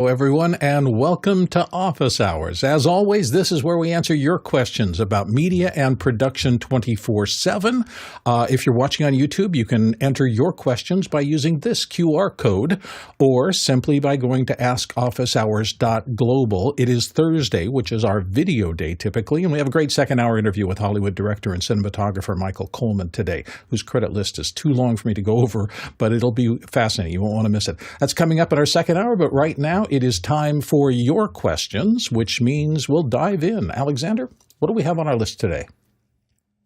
Hello, everyone, and welcome to Office Hours. As always, this is where we answer your questions about media and production 24/7. If you're watching on YouTube, you can enter your questions by using this QR code or simply by going to askofficehours.global. It is Thursday, which is our video day typically, and we have a great second-hour interview with Hollywood director and cinematographer Michael Coleman today, whose credit list is too long for me to go over, but it'll be fascinating. You won't want to miss it. That's coming up in our second hour, but right now, it is time for your questions, which means we'll dive in. Alexander, what do we have on our list today?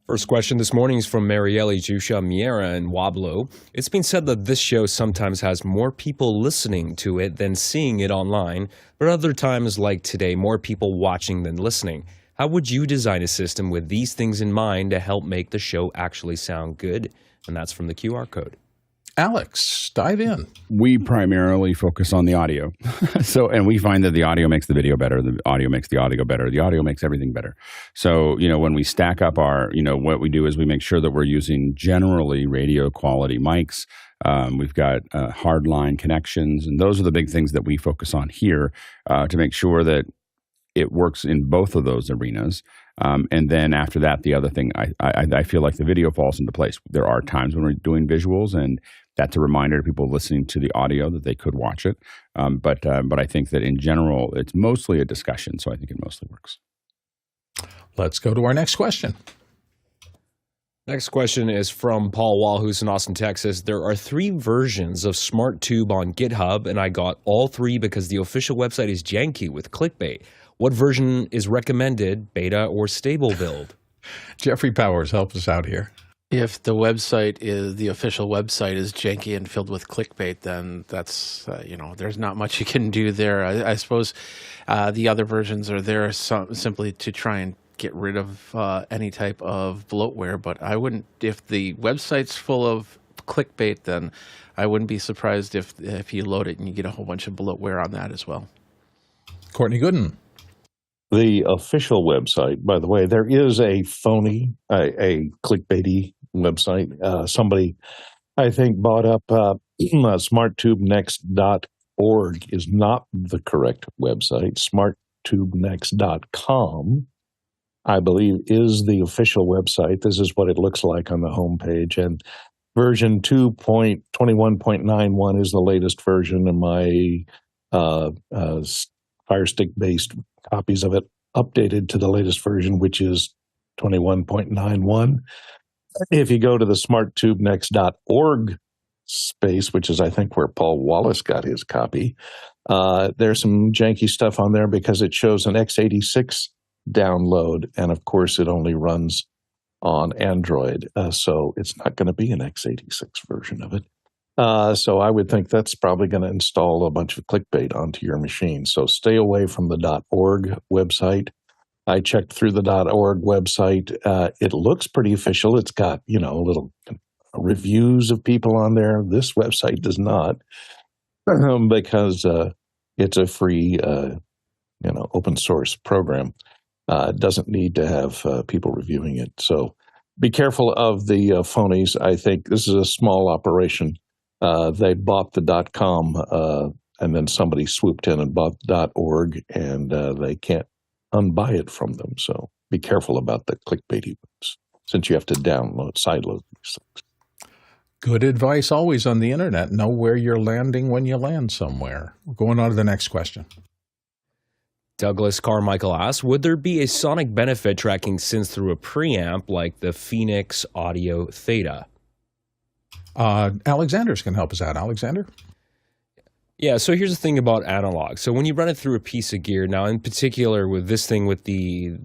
First question this morning is from Marielle Jusha Miera in Wablo. It's been said that this show sometimes has more people listening to it than seeing it online, but other times, like today, more people watching than listening. How would you design a system with these things in mind to help make the show actually sound good? And that's from the QR code. Alex, dive in. We primarily focus on the audio. And we find that the audio makes the video better, the audio makes the audio better, the audio makes everything better. So, when we stack up our, what we do is we make sure that we're using generally radio quality mics. We've got hardline connections, and those are the big things that we focus on here to make sure that it works in both of those arenas. And then after that, the other thing, I feel like the video falls into place. There are times when we're doing visuals, and that's a reminder to people listening to the audio that they could watch it. But I think that in general, it's mostly a discussion, so I think it mostly works. Let's go to our next question. Next question is from Paul Wall, who's in Austin, Texas. There are 3 versions of SmartTube on GitHub, and I got all 3 because the official website is janky with clickbait. What version is recommended, beta or stable build? Jeffrey Powers, help us out here. If the official website is janky and filled with clickbait, then that's, there's not much you can do there. I suppose the other versions are there simply to try and get rid of any type of bloatware. But I wouldn't, if the website's full of clickbait, then I wouldn't be surprised if you load it and you get a whole bunch of bloatware on that as well. Courtney Gooden. The official website, by the way, there is a phony, a clickbaity website. Somebody, I think, bought up smarttubenext.org is not the correct website. smarttubenext.com, I believe, is the official website. This is what it looks like on the homepage. And version 2.21.91 is the latest version, and my Firestick-based copies of it updated to the latest version, which is 21.91. If you go to the smarttubenext.org space, which is, I think, where Paul Wallace got his copy, there's some janky stuff on there because it shows an x86 download, and of course it only runs on Android, so it's not going to be an x86 version of it. So I would think that's probably going to install a bunch of clickbait onto your machine. So stay away from the .org website. I checked through the .org website. It looks pretty official. It's got, little reviews of people on there. This website does not because it's a free, open source program. It doesn't need to have people reviewing it. So be careful of the phonies. I think this is a small operation. They bought the .com, and then somebody swooped in and bought the .org, and they can't unbuy it from them. So be careful about the clickbaity ones, since you have to sideload these things. Good advice always on the internet. Know where you're landing when you land somewhere. Going on to the next question. Douglas Carmichael asks, would there be a sonic benefit tracking synths through a preamp like the Phoenix Audio Theata? Alexander's can help us out. Alexander? Yeah, so here's the thing about analog. So when you run it through a piece of gear, now in particular with this thing with the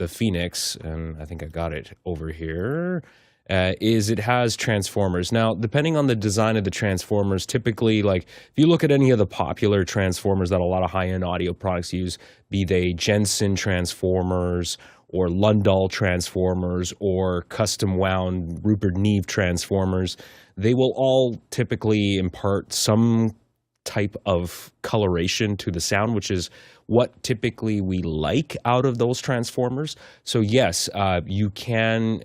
Phoenix, and I think I got it over here, is it has transformers. Now, depending on the design of the transformers, typically, like if you look at any of the popular transformers that a lot of high-end audio products use, be they Jensen transformers or Lundahl transformers or custom wound Rupert Neve transformers, they will all typically impart some type of coloration to the sound, which is what typically we like out of those transformers. So yes, you can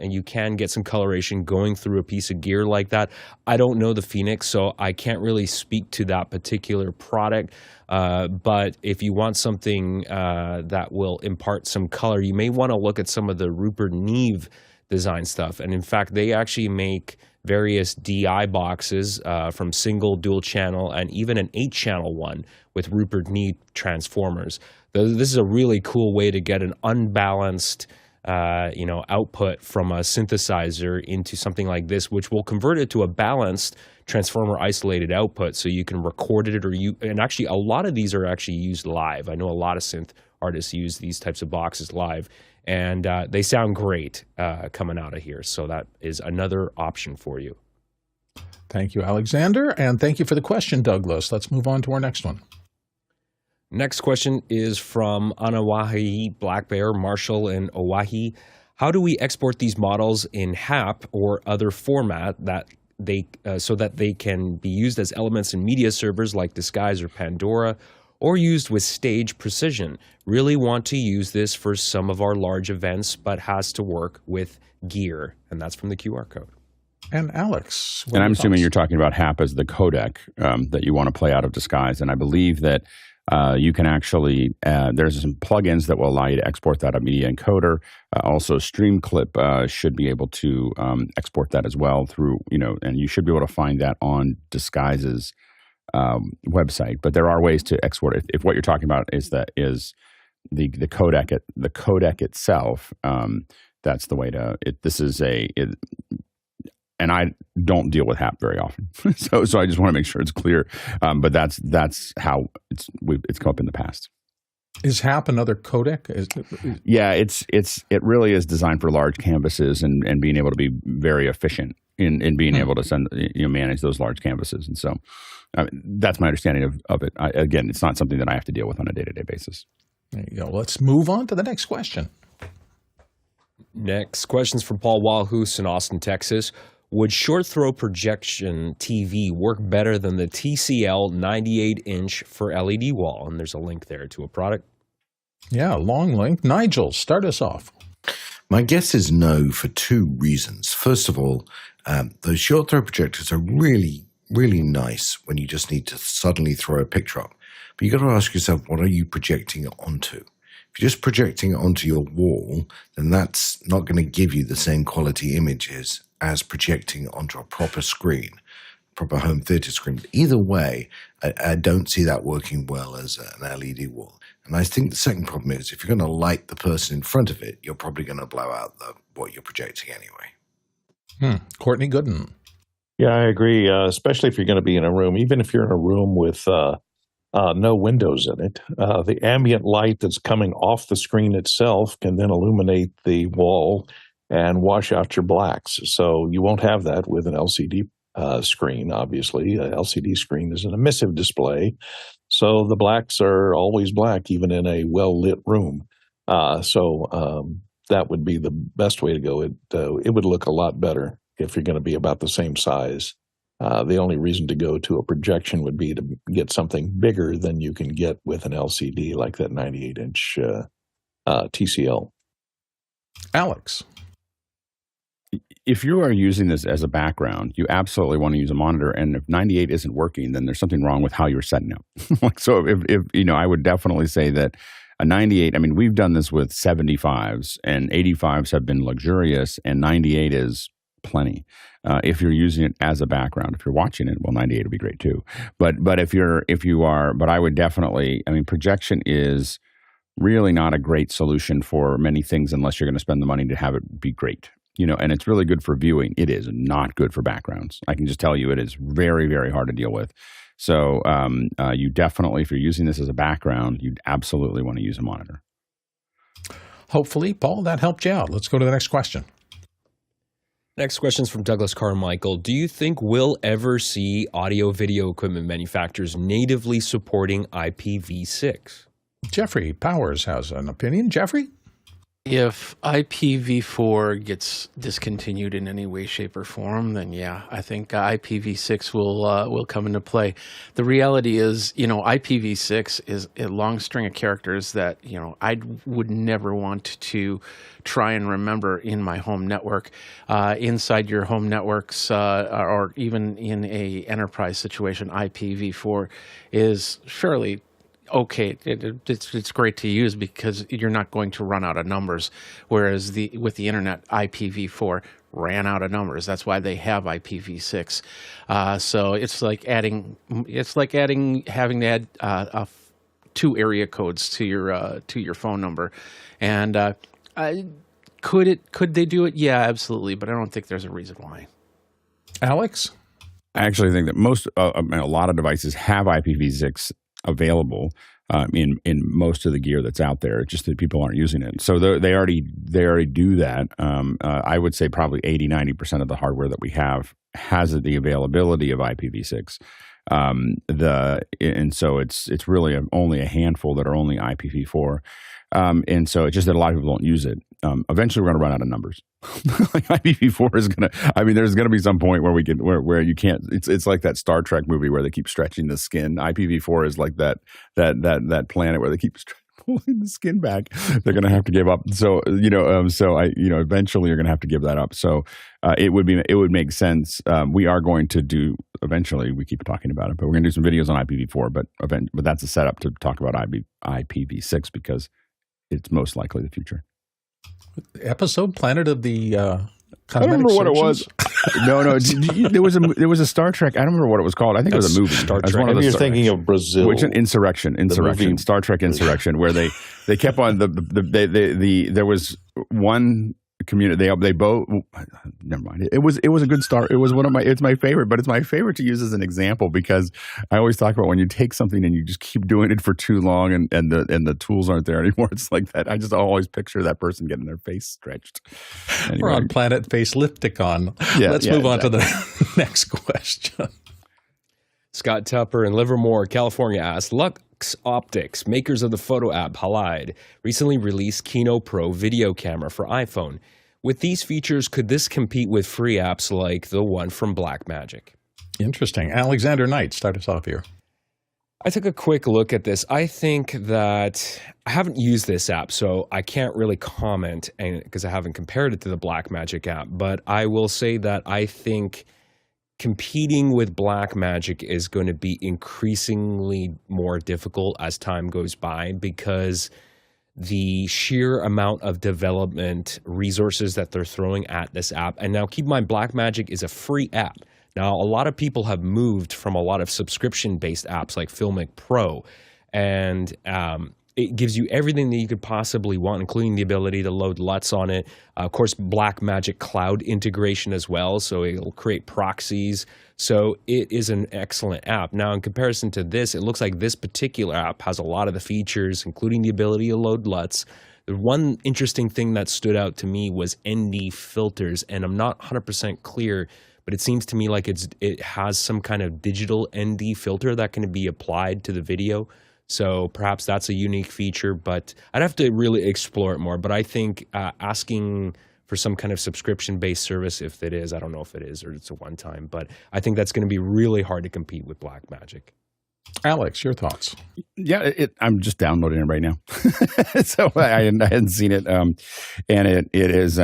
get some coloration going through a piece of gear like that. I don't know the Phoenix, so I can't really speak to that particular product. But if you want something that will impart some color, you may want to look at some of the Rupert Neve design stuff. And in fact, they actually make various DI boxes from single, dual channel, and even an 8-channel one with Rupert Neve transformers. This is a really cool way to get an unbalanced output from a synthesizer into something like this, which will convert it to a balanced transformer isolated output, so you can record it, and actually a lot of these are actually used live. I know a lot of synth artists use these types of boxes live, and they sound great coming out of here. So that is another option for you. Thank you, Alexander, and thank you for the question, Douglas. Let's move on to our next one. Next question is from Anawahi, Black Bear, Marshall, and Oahi. How do we export these models in HAP or other format so that they can be used as elements in media servers like Disguise or Pandora, or used with stage precision? Really want to use this for some of our large events, but has to work with gear. And that's from the QR code. And Alex. And I'm assuming you're talking about HAP as the codec that you want to play out of Disguise. And I believe that you can actually, there's some plugins that will allow you to export that a media encoder. Also, Streamclip should be able to export that as well through, and you should be able to find that on Disguise's website. But there are ways to export it. If what you're talking about is the codec itself, that's the way to. And I don't deal with HAP very often, so I just want to make sure it's clear. But that's how it's come up in the past. Is HAP another codec? Yeah, it really is designed for large canvases and being able to be very efficient in being able to manage those large canvases. And so that's my understanding of it. Again, it's not something that I have to deal with on a day-to-day basis. There you go. Let's move on to the next question. Next question's from Paul Walhus in Austin, Texas. Would short throw projection TV work better than the TCL 98-inch for LED wall? And there's a link there to a product. Yeah, long link. Nigel, start us off. My guess is no for two reasons. First of all, those short throw projectors are really, really nice when you just need to suddenly throw a picture up. But you got to ask yourself, what are you projecting it onto? If you're just projecting it onto your wall, then that's not going to give you the same quality images as projecting onto a proper screen, proper home theater screen. But either way, I don't see that working well as an LED wall. And I think the second problem is if you're going to light the person in front of it, you're probably going to blow out what you're projecting anyway. Courtney Gooden. Yeah, I agree, especially if you're going to be in a room. Even if you're in a room with no windows in it, the ambient light that's coming off the screen itself can then illuminate the wall and wash out your blacks. So you won't have that with an LCD screen, obviously. An LCD screen is an emissive display, so the blacks are always black, even in a well-lit room. So that would be the best way to go. It would look a lot better if you're going to be about the same size. The only reason to go to a projection would be to get something bigger than you can get with an LCD like that 98-inch TCL. Alex. If you are using this as a background, you absolutely want to use a monitor. And if 98 isn't working, then there's something wrong with how you're setting up. So if I would definitely say that a 98, I mean, we've done this with 75s and 85s have been luxurious and 98 is plenty. If you're using it as a background, if you're watching it, well, 98 would be great too. But I would definitely, I mean, projection is really not a great solution for many things unless you're going to spend the money to have it be great. And it's really good for viewing. It is not good for backgrounds. I can just tell you it is very, very hard to deal with. So you definitely, if you're using this as a background, you'd absolutely want to use a monitor. Hopefully, Paul, that helped you out. Let's go to the next question. Next question is from Douglas Carmichael. Do you think we'll ever see audio-video equipment manufacturers natively supporting IPv6? Jeffrey Powers has an opinion. Jeffrey? If IPv4 gets discontinued in any way, shape, or form, then yeah, I think IPv6 will come into play. The reality is, IPv6 is a long string of characters that I would never want to try and remember in my home network. Inside your home networks, or even in a enterprise situation, IPv4 is fairly okay. It's great to use because you're not going to run out of numbers, whereas with the internet, IPv4 ran out of numbers. That's why they have IPv6. So it's like having to add 2 area codes to your phone number. And could they do it? Yeah, absolutely. But I don't think there's a reason why. Alex? I actually think that a lot of devices have IPv6 available in most of the gear that's out there. It's just that people aren't using it. So they already do that. I would say probably 80-90% of the hardware that we have has the availability of IPv6. And so it's really only a handful that are only IPv4. And so it's just that a lot of people don't use it. Eventually, we're going to run out of numbers. Like IPv4 is going to. I mean, there's going to be some point where where you can't. It's like that Star Trek movie where they keep stretching the skin. IPv4 is like that planet where they keep pulling the skin back. They're going to have to give up. So eventually you're going to have to give that up. So it would make sense. We are going to do eventually. We keep talking about it, but we're going to do some videos on IPv4. But that's a setup to talk about IPv6 because it's most likely the future. Episode Planet of the I don't remember what it was. No. There was a Star Trek. I don't remember what it was called. I think it was a movie. Star Trek. Maybe you're thinking of Brazil. Which Insurrection, Star Trek Insurrection, where they kept on there was one community. They both. Never mind. It was a good start. It was it's my favorite, but it's my favorite to use as an example because I always talk about when you take something and you just keep doing it for too long and the tools aren't there anymore. It's like that. I just always picture that person getting their face stretched. Anyway. We're on Planet Facelifticon. Let's move on to the next question. Scott Tupper in Livermore, California asks, Lux Optics, makers of the photo app Halide, recently released Kino Pro Video Camera for iPhone. With these features, could this compete with free apps like the one from Blackmagic? Interesting. Alexander Knight, start us off here. I took a quick look at this. I think that I haven't used this app, so I can't really comment because I haven't compared it to the Blackmagic app. But I will say that I think competing with Blackmagic is going to be increasingly more difficult as time goes by because the sheer amount of development resources that they're throwing at this app. And now keep in mind, Blackmagic is a free app. Now, a lot of people have moved from a lot of subscription-based apps like Filmic Pro, and it gives you everything that you could possibly want, including the ability to load LUTs on it. Of course, Blackmagic cloud integration as well, so it'll create proxies. So it is an excellent app. Now, in comparison to this, it looks like this particular app has a lot of the features, including the ability to load LUTs. The one interesting thing that stood out to me was ND filters, and I'm not 100% clear, but it seems to me like it has some kind of digital ND filter that can be applied to the video. So perhaps that's a unique feature, but I'd have to really explore it more. But I think asking for some kind of subscription-based service, if it is, I don't know if it is or it's a one-time, but I think that's going to be really hard to compete with Blackmagic. Alex, your thoughts? Yeah, I'm just downloading it right now. So I hadn't seen it. And it is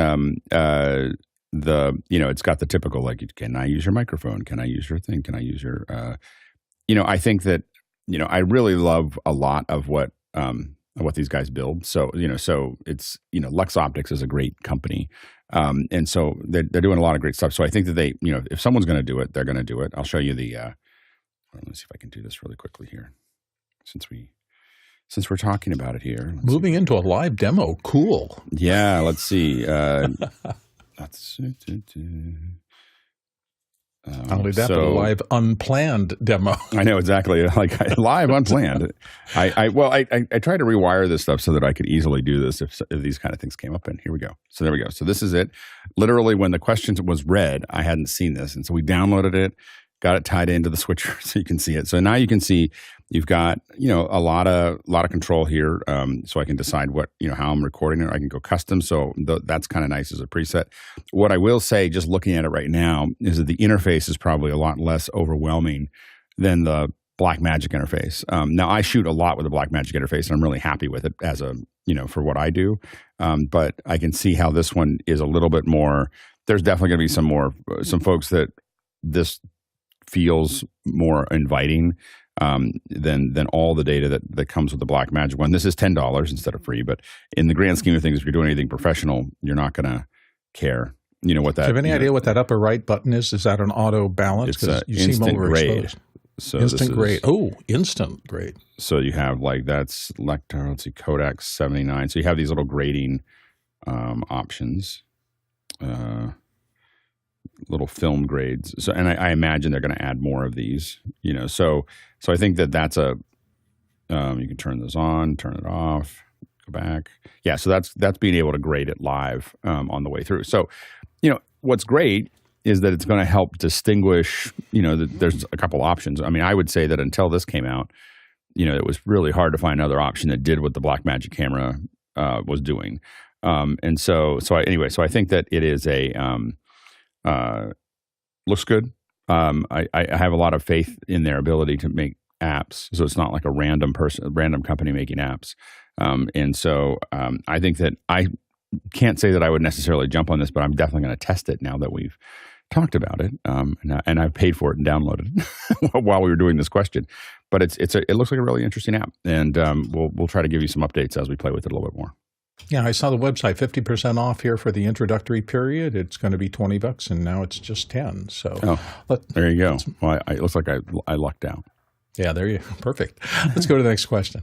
it's got the typical, like, can I use your microphone? Can I use your thing? Can I use your, I think that, I really love a lot of what these guys build. So, so it's, Lux Optics is a great company. And so they're doing a lot of great stuff. So I think that they, if someone's going to do it, they're going to do it. I'll show you let's see if I can do this really quickly here. Since we're talking about it here. Moving into a live demo. Cool. Yeah. Let's see. Only that, but a live unplanned demo. I know, exactly. Like live unplanned. I tried to rewire this stuff so that I could easily do this if these kind of things came up. And here we go. So there we go. So this is it. Literally, when the question was read, I hadn't seen this, and so we downloaded it, got it tied into the switcher so you can see it. So now you can see You've got, a lot of control here. So I can decide how I'm recording it. I can go custom. So that's kind of nice as a preset. What I will say, just looking at it right now, is that the interface is probably a lot less overwhelming than the Blackmagic interface. Now I shoot a lot with the Blackmagic interface, and I'm really happy with it as for what I do. But I can see how this one is a little bit more. There's definitely going to be some folks that this feels more inviting than all the data that comes with the Blackmagic one. This is $10 instead of free, but in the grand scheme of things, if you're doing anything professional, you're not going to care. What that. Do you have any idea what that upper right button is? Is that an auto balance? It's you seem instant grade. overexposed. So instant grade. Oh, instant grade. So you have that's Kodak 79. So you have these little grading options. Little film grades. So, and I imagine they're going to add more of these, so I think that's you can turn this on, turn it off, go back. Yeah. So that's being able to grade it live, on the way through. So, what's great is that it's going to help distinguish, there's a couple options. I mean, I would say that until this came out, it was really hard to find another option that did what the Blackmagic camera, was doing. And so I think that it is looks good. I have a lot of faith in their ability to make apps. So it's not like a random company making apps. And so I think that I can't say that I would necessarily jump on this, but I'm definitely going to test it now that we've talked about it. And I've paid for it and downloaded it while we were doing this question. But it looks like a really interesting app, and we'll try to give you some updates as we play with it a little bit more. Yeah, I saw the website, 50% off here for the introductory period. It's going to be $20, and now it's just 10. So there you go. Well, it looks like I lucked out. Yeah, there you go. Perfect. Let's go to the next question.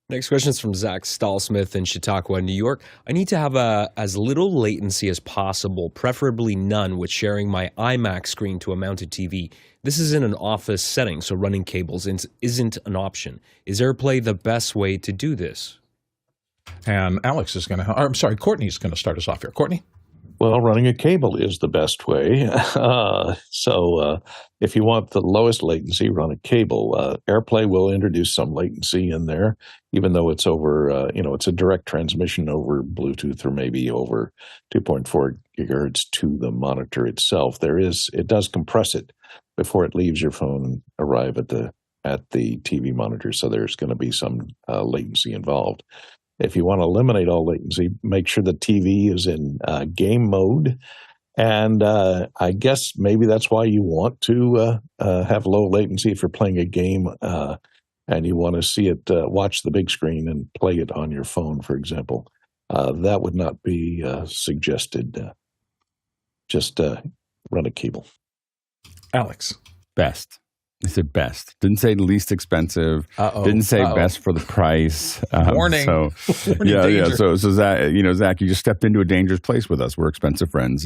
Next question is from Zach Stallsmith in Chautauqua, New York. I need to have as little latency as possible, preferably none, with sharing my iMac screen to a mounted TV. This is in an office setting, so running cables isn't an option. Is AirPlay the best way to do this? And Courtney's going to start us off here. Courtney? Well, running a cable is the best way. So if you want the lowest latency, run a cable. AirPlay will introduce some latency in there, even though it's over, it's a direct transmission over Bluetooth or maybe over 2.4 gigahertz to the monitor itself. It does compress it before it leaves your phone and arrive at the TV monitor. So there's going to be some latency involved. If you want to eliminate all latency, make sure the TV is in game mode. And I guess maybe that's why you want to have low latency if you're playing a game and you want to see it, watch the big screen and play it on your phone, for example. That would not be suggested. Just run a cable. Alex. Best. I said best. Didn't say least expensive. Didn't say best for the price. Warning. So yeah. So Zach, Zach, you just stepped into a dangerous place with us. We're expensive friends.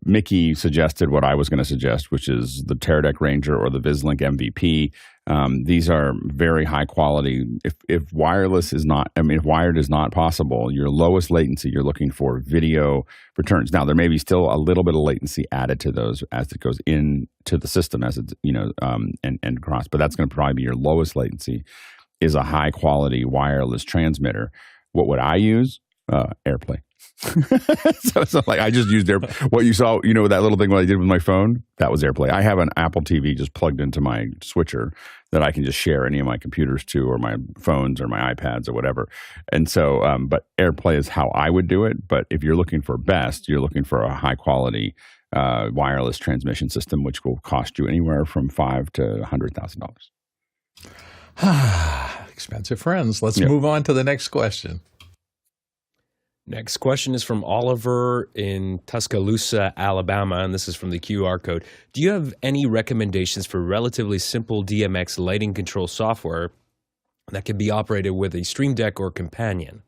Mickey suggested what I was going to suggest, which is the Teradek Ranger or the Vislink MVP. These are very high quality. If wireless is not, if wired is not possible, your lowest latency, you're looking for video returns. Now, there may be still a little bit of latency added to those as it goes into the system, as it's, and across, but that's going to probably be your lowest latency is a high quality wireless transmitter. What would I use? AirPlay. so like I just used what you saw, that little thing what I did with my phone, that was AirPlay. I have an Apple TV just plugged into my switcher that I can just share any of my computers to, or my phones or my iPads or whatever. And so, but AirPlay is how I would do it. But if you're looking for best, you're looking for a high quality wireless transmission system, which will cost you anywhere from $5,000 to $100,000. Expensive friends. Let's move on to the next question. Next question is from Oliver in Tuscaloosa, Alabama, and this is from the QR code. Do you have any recommendations for relatively simple DMX lighting control software that can be operated with a Stream Deck or companion?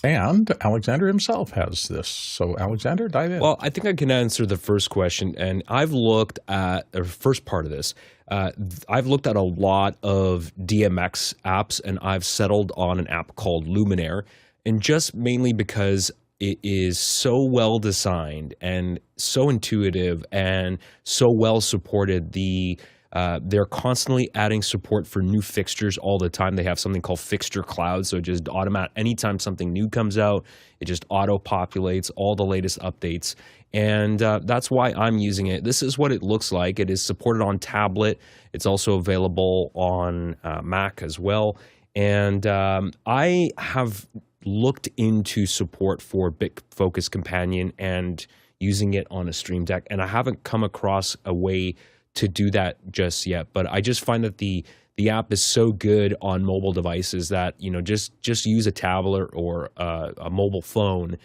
And Alexander himself has this. So, Alexander, dive in. Well, I think I can answer the first question, and I've looked at the first part of this. I've looked at a lot of DMX apps, and I've settled on an app called Luminaire. And just mainly because it is so well designed and so intuitive and so well supported, the They're constantly adding support for new fixtures all the time. They have something called Fixture Cloud, so just anytime something new comes out, it just auto-populates all the latest updates. And that's why I'm using it. This is what it looks like. It is supported on tablet. It's also available on Mac as well. And I have looked into support for BitFocus Companion and using it on a Stream Deck, and I haven't come across a way to do that just yet. But I just find that the app is so good on mobile devices that, just use a tablet or a mobile phone,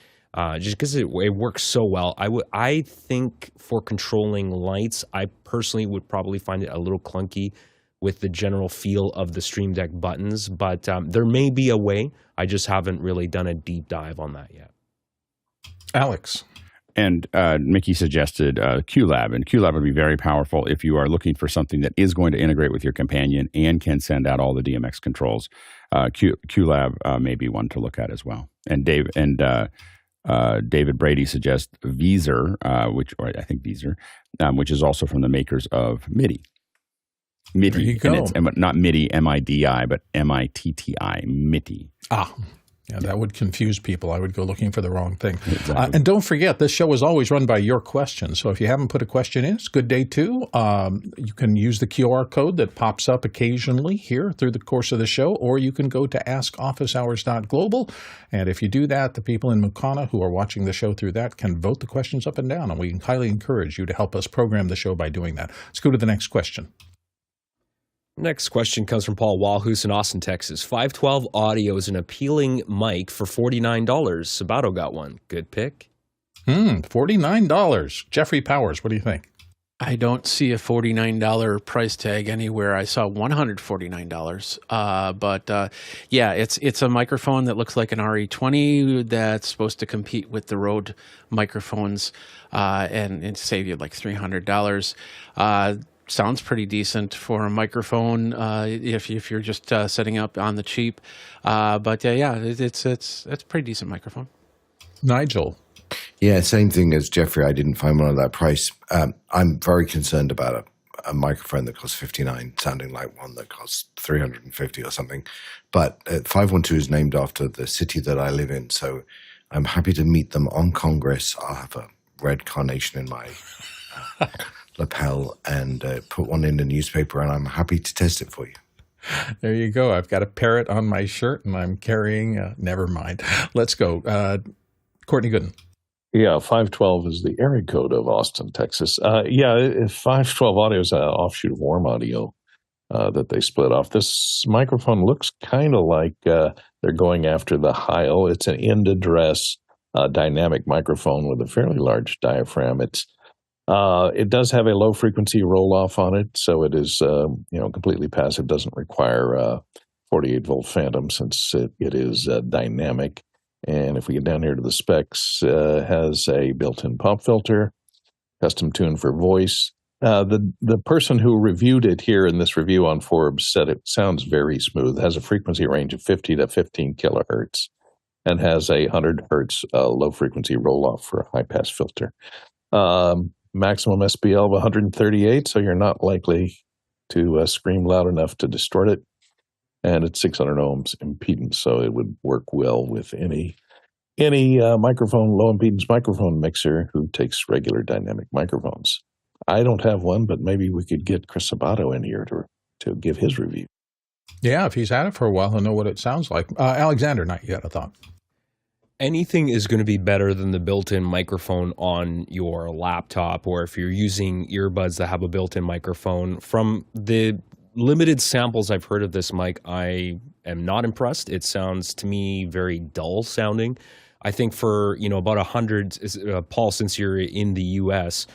just because it works so well. I think for controlling lights, I personally would probably find it a little clunky with the general feel of the Stream Deck buttons, but there may be a way. I just haven't really done a deep dive on that yet. Alex. And Mickey suggested QLab, and QLab would be very powerful if you are looking for something that is going to integrate with your companion and can send out all the DMX controls. QLab may be one to look at as well. And David Brady suggests Veezer, which is also from the makers of MIDI. MIDI. There you go. And it's not MIDI, M-I-D-I, but M-I-T-T-I, MIDI. Yeah, that would confuse people. I would go looking for the wrong thing. Exactly. And don't forget, this show is always run by your questions. So if you haven't put a question in, it's a good day too. You can use the QR code that pops up occasionally here through the course of the show, or you can go to askofficehours.global. And if you do that, the people in Mukana who are watching the show through that can vote the questions up and down. And we highly encourage you to help us program the show by doing that. Let's go to the next question. Next question comes from Paul Walhus in Austin, Texas. 512 audio is an appealing mic for $49. Sabato got one. Good pick. $49. Jeffrey Powers, what do you think? I don't see a $49 price tag anywhere. I saw $149. But it's a microphone that looks like an RE20 that's supposed to compete with the Rode microphones and save you like $300. Sounds pretty decent for a microphone if you're just setting up on the cheap. It's a pretty decent microphone. Nigel. Yeah, same thing as Jeffrey. I didn't find one of that price. I'm very concerned about a microphone that costs $59 sounding like one that costs $350 or something. But 512 is named after the city that I live in, so I'm happy to meet them on Congress. I'll have a red carnation in my lapel and put one in the newspaper, and I'm happy to test it for you. There you go. I've got a parrot on my shirt, and I'm carrying never mind. Let's go. Courtney Gooden. Yeah, 512 is the area code of Austin, Texas. 512 Audio is an offshoot of Warm Audio that they split off. This microphone looks kind of like they're going after the Heil. It's an end-address dynamic microphone with a fairly large diaphragm. It does have a low frequency roll off on it, so it is completely passive. Doesn't require 48 volt phantom since it is dynamic. And if we get down here to the specs, has a built-in pop filter, custom tune for voice. The person who reviewed it here in this review on Forbes said it sounds very smooth. It has a frequency range of 50 to 15 kilohertz, and has a 100 hertz low frequency roll off for a high pass filter. Maximum SPL of 138, so you're not likely to scream loud enough to distort it. And it's 600 ohms impedance, so it would work well with any microphone, low impedance microphone mixer who takes regular dynamic microphones. I don't have one, but maybe we could get Chris Sabato in here to give his review. Yeah, if he's had it for a while, he'll know what it sounds like. Alexander, not yet, I thought. Anything is going to be better than the built-in microphone on your laptop, or if you're using earbuds that have a built-in microphone. From the limited samples I've heard of this mic, I am not impressed. It sounds to me very dull sounding. I think for about 100, Paul, since you're in the US,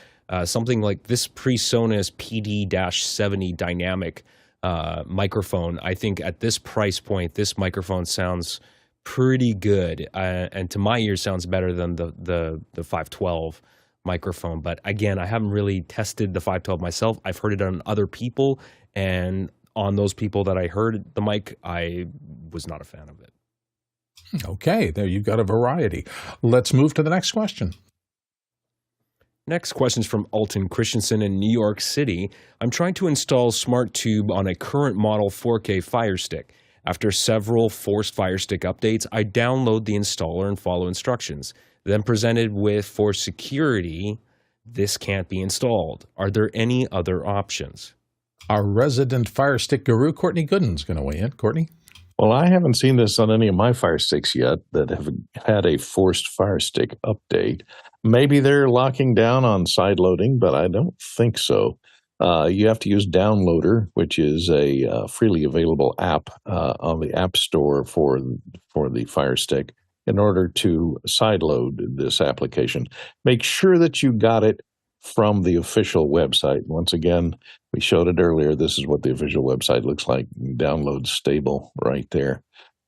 something like this PreSonus PD-70 dynamic microphone, I think at this price point, this microphone sounds pretty good, and to my ear sounds better than the 512 microphone. But again, I haven't really tested the 512 myself. I've heard it on other people, and on those people that I heard the mic, I was not a fan of it. Okay, there you've got a variety. Let's move to the next question. Next question's from Alton Christensen in New York City. I'm trying to install SmartTube on a current model 4K Firestick. After several forced Firestick updates, I download the installer and follow instructions. Then presented with, for security, this can't be installed. Are there any other options? Our resident Firestick guru, Courtney Gooden's going to weigh in. Courtney? Well, I haven't seen this on any of my Fire Sticks yet that have had a forced Fire Stick update. Maybe they're locking down on side loading, but I don't think so. You have to use Downloader, which is a freely available app on the App Store for the Fire Stick, in order to sideload this application. Make sure that you got it from the official website. Once again, we showed it earlier. This is what the official website looks like. Download stable right there.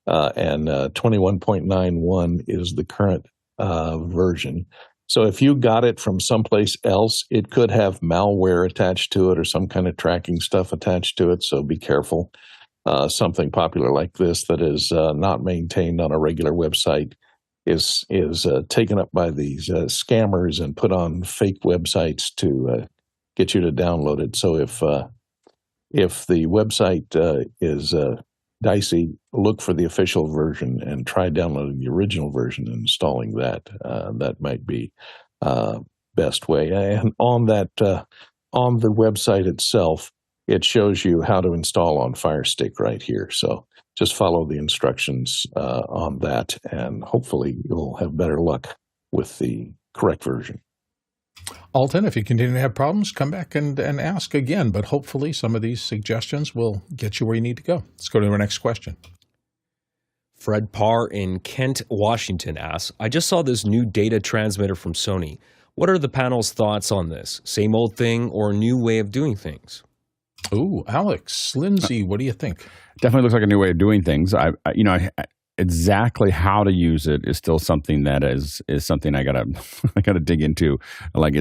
And 21.91 is the current version. So if you got it from someplace else, it could have malware attached to it or some kind of tracking stuff attached to it. So be careful. Something popular like this that is not maintained on a regular website is taken up by these scammers and put on fake websites to get you to download it. So if the website is dicey, look for the official version and try downloading the original version and installing that. That might be best way. And on that on the website itself, it shows you how to install on Firestick right here. So just follow the instructions on that, and hopefully you'll have better luck with the correct version. Alton, if you continue to have problems, come back and ask again. But hopefully some of these suggestions will get you where you need to go. Let's go to our next question. Fred Parr in Kent, Washington asks, I just saw this new data transmitter from Sony. What are the panel's thoughts on this? Same old thing or a new way of doing things? Ooh, Alex, Lindsay, what do you think? Definitely looks like a new way of doing things. Exactly how to use it is still something that is something I gotta dig into. Like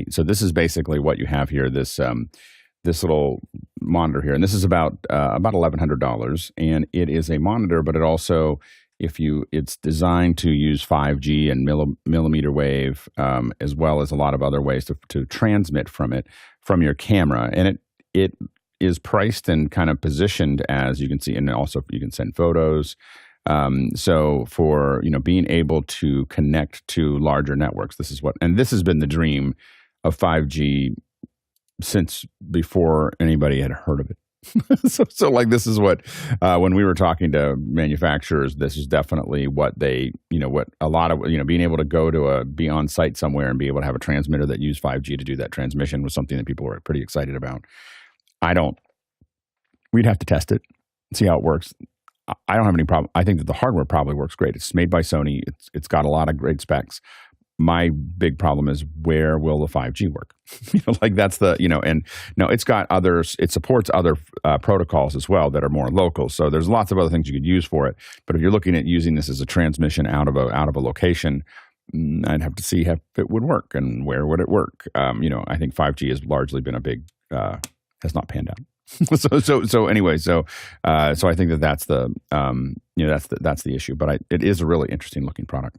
so this is basically what you have here. This little monitor here, and this is about $1,100, and it is a monitor, but it also it's designed to use 5G and millimeter wave, as well as a lot of other ways to transmit from your camera, and it is priced and kind of positioned as you can see, and also you can send photos. So for being able to connect to larger networks, this has been the dream of 5G since before anybody had heard of it. so like this is what when we were talking to manufacturers, this is definitely what they what a lot of being able to be on site somewhere and be able to have a transmitter that used 5G to do that transmission was something that people were pretty excited about. We'd have to test it, see how it works. I don't have any problem. I think that the hardware probably works great. It's made by Sony. It's got a lot of great specs. My big problem is, where will the 5G work? That's and no, it's got others. It supports other protocols as well that are more local. So there's lots of other things you could use for it. But if you're looking at using this as a transmission out of a location, I'd have to see if it would work and where would it work. I think 5G has largely been has not panned out. So anyway, I think that's the issue. But it is a really interesting looking product.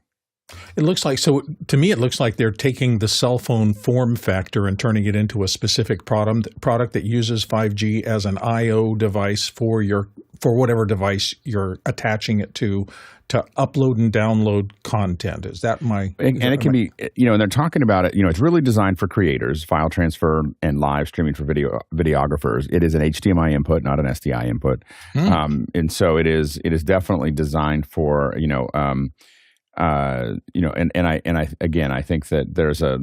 It looks like, to me, it looks like they're taking the cell phone form factor and turning it into a specific product that uses 5G as an I/O device for whatever device you're attaching it to upload and download content. Is that my? And it can be, and they're talking about it. It's really designed for creators, file transfer, and live streaming for videographers. It is an HDMI input, not an SDI input, and so it is definitely designed for I think that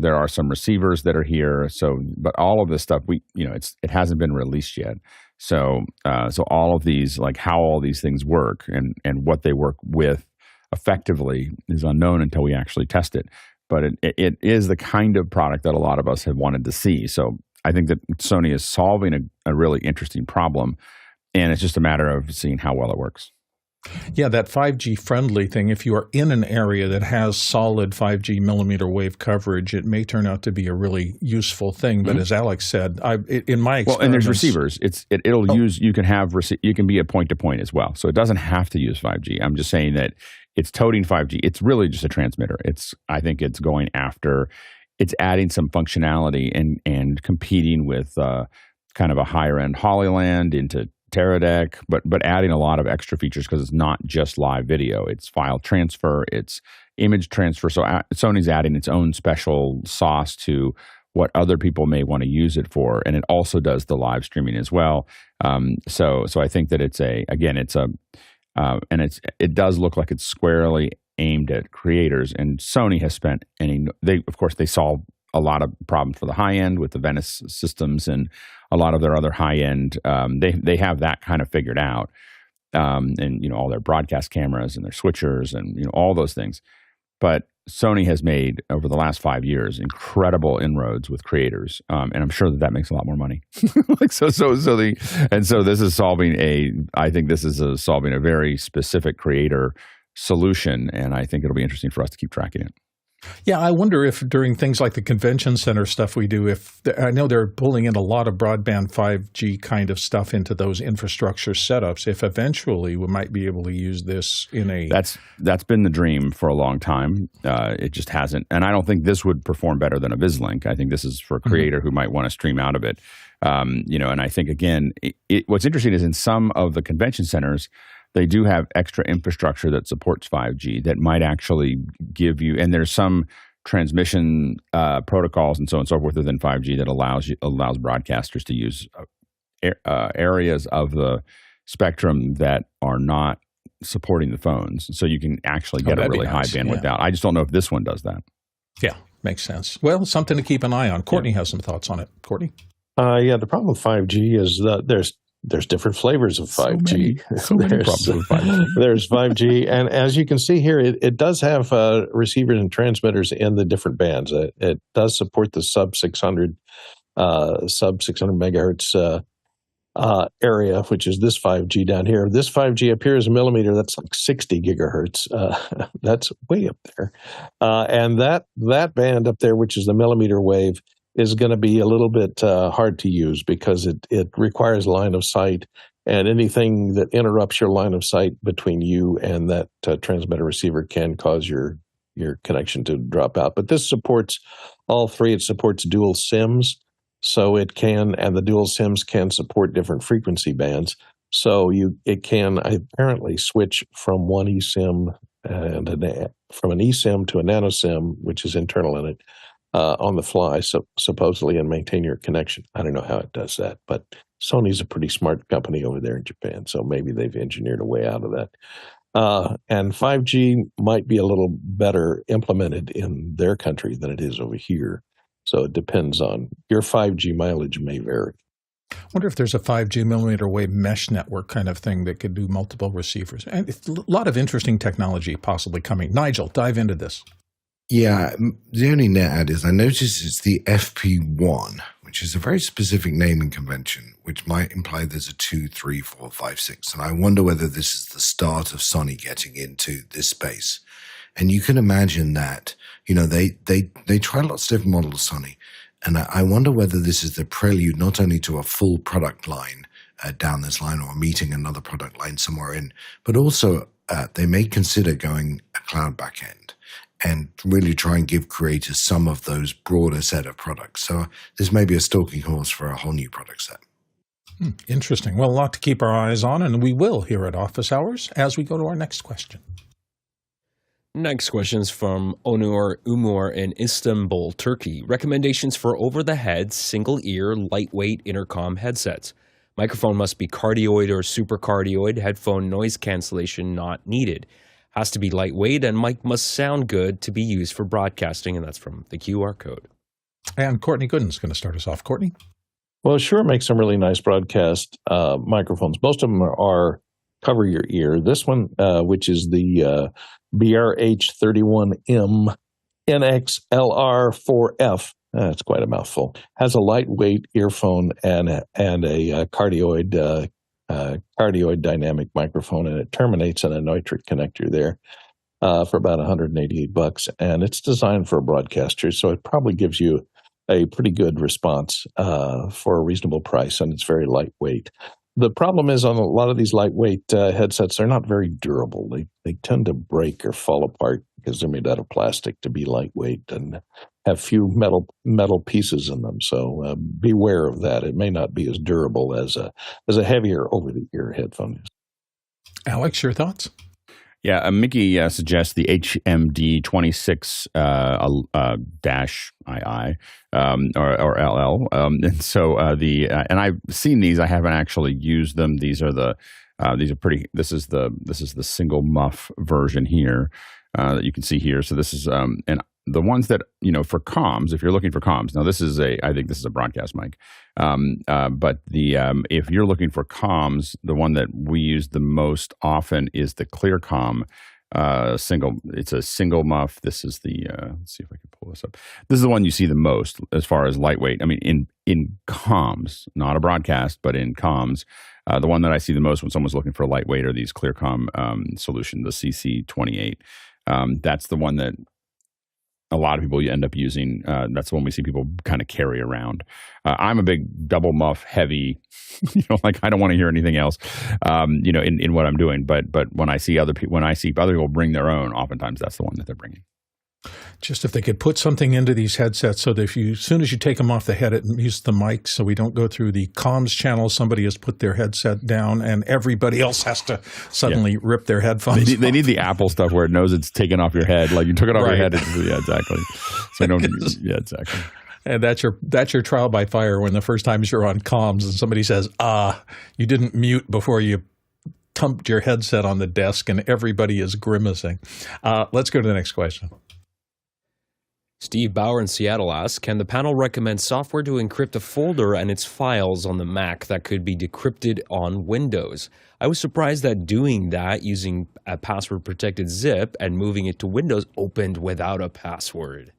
there are some receivers that are here. So, but all of this stuff it hasn't been released yet. So all of these, like how all these things work and what they work with effectively is unknown until we actually test it. But it is the kind of product that a lot of us have wanted to see. So I think that Sony is solving a really interesting problem, and it's just a matter of seeing how well it works. Yeah, that 5G friendly thing, if you are in an area that has solid 5G millimeter wave coverage, it may turn out to be a really useful thing. But as Alex said, in my experience... Well, and there's receivers. You can be a point-to-point as well. So it doesn't have to use 5G. I'm just saying that it's toting 5G. It's really just a transmitter. I think it's going after it's adding some functionality and competing with kind of a higher end Hollyland into Teradek, but adding a lot of extra features because it's not just live video. It's file transfer, it's image transfer. So Sony's adding its own special sauce to what other people may want to use it for, and it also does the live streaming as well. So I think that it does look like it's squarely aimed at creators, and Sony has spent they solve a lot of problems for the high end with the Venice systems and a lot of their other high end. They have that kind of figured out, and all their broadcast cameras and their switchers and all those things. But Sony has made over the last 5 years incredible inroads with creators, and I'm sure that makes a lot more money. This is solving a very specific creator solution, and I think it'll be interesting for us to keep tracking it. Yeah, I wonder if during things like the convention center stuff we do, I know they're pulling in a lot of broadband 5G kind of stuff into those infrastructure setups, if eventually we might be able to use this in a... That's been the dream for a long time. It just hasn't. And I don't think this would perform better than a Vislink. I think this is for a creator who might want to stream out of it. And I think, again, what's interesting is in some of the convention centers, they do have extra infrastructure that supports 5G that might actually give you, and there's some transmission protocols and so on and so forth within 5G that allows broadcasters to use areas of the spectrum that are not supporting the phones. So you can actually get a really high bandwidth out. I just don't know if this one does that. Yeah, makes sense. Well, something to keep an eye on. Courtney has some thoughts on it. Courtney? The problem with 5G is that there's different flavors of 5G. So many problems with 5G. There's 5G, and as you can see here, it does have receivers and transmitters in the different bands. It does support the sub 600 megahertz area, which is this 5G down here. This 5G up here is a millimeter. That's like 60 gigahertz. That's way up there, and that band up there, which is the millimeter wave, is going to be a little bit hard to use because it requires line of sight, and anything that interrupts your line of sight between you and that transmitter receiver can cause your connection to drop out. But this supports all three. It supports dual SIMs, so it can, and the dual SIMs can support different frequency bands. So it can apparently switch from one eSIM from an eSIM to a nano SIM, which is internal in it, on the fly, supposedly, and maintain your connection. I don't know how it does that, but Sony's a pretty smart company over there in Japan, so maybe they've engineered a way out of that. And 5G might be a little better implemented in their country than it is over here. So it depends on your 5G mileage may vary. I wonder if there's a 5G millimeter wave mesh network kind of thing that could do multiple receivers. And it's a lot of interesting technology possibly coming. Nigel, dive into this. Yeah, the only net add is I noticed it's the FP1, which is a very specific naming convention, which might imply there's a 2, 3, 4, 5, 6. And I wonder whether this is the start of Sony getting into this space. And you can imagine that, they try lots of different models, Sony. And I wonder whether this is the prelude not only to a full product line down this line or meeting another product line somewhere in, but also they may consider going a cloud backend and really try and give creators some of those broader set of products. So this may be a stalking horse for a whole new product set. Interesting. Well, a lot to keep our eyes on, and we will here at Office Hours as we go to our next question. Next question is from Onur Umur in Istanbul, Turkey. Recommendations for over-the-head, single-ear, lightweight intercom headsets. Microphone must be cardioid or supercardioid. Headphone noise cancellation not needed. Has to be lightweight, and mic must sound good to be used for broadcasting, and that's from the QR code. And Courtney Gooden's going to start us off. Courtney? Well, Shure makes some really nice broadcast microphones. Most of them are cover your ear. This one, which is the BRH31M NXLR4F, that's quite a mouthful, has a lightweight earphone and a cardioid dynamic microphone, and it terminates in a nitric connector there for about $188, and it's designed for a broadcaster, so it probably gives you a pretty good response for a reasonable price, and it's very lightweight. The problem is on a lot of these lightweight headsets, they're not very durable. They tend to break or fall apart because they're made out of plastic to be lightweight and have few metal pieces in them. So beware of that. It may not be as durable as a heavier over-the-ear headphone is. Alex, your thoughts? Yeah, Mickey suggests the HMD 26 dash II or LL, and so and I've seen these. I haven't actually used them. These are pretty. This is the single muff version here that you can see here. So this is and the ones that for comms. If you're looking for comms, now I think this is a broadcast mic. But if you're looking for comms, the one that we use the most often is the ClearCom single. It's a single muff. This is the let's see if I can pull this up. This is the one you see the most as far as lightweight. I mean, in comms, not a broadcast, but in comms, the one that I see the most when someone's looking for a lightweight are these ClearCom solution, the CC28. That's the one that a lot of people end up using. That's the one we see people kind of carry around. I'm a big double muff heavy, like I don't want to hear anything else, in what I'm doing. But when I see other people bring their own, oftentimes that's the one that they're bringing. Just if they could put something into these headsets so that as soon as you take them off the head, it mutes the mic so we don't go through the comms channel. Somebody has put their headset down and everybody else has to suddenly rip their headphones off. They need the Apple stuff where it knows it's taken off your head. Like you took it off your head. Yeah, exactly. So exactly. And that's your trial by fire when the first time you're on comms and somebody says, you didn't mute before you thumped your headset on the desk and everybody is grimacing. Let's go to the next question. Steve Bauer in Seattle asks, can the panel recommend software to encrypt a folder and its files on the Mac that could be decrypted on Windows? I was surprised that doing that using a password-protected zip and moving it to Windows opened without a password.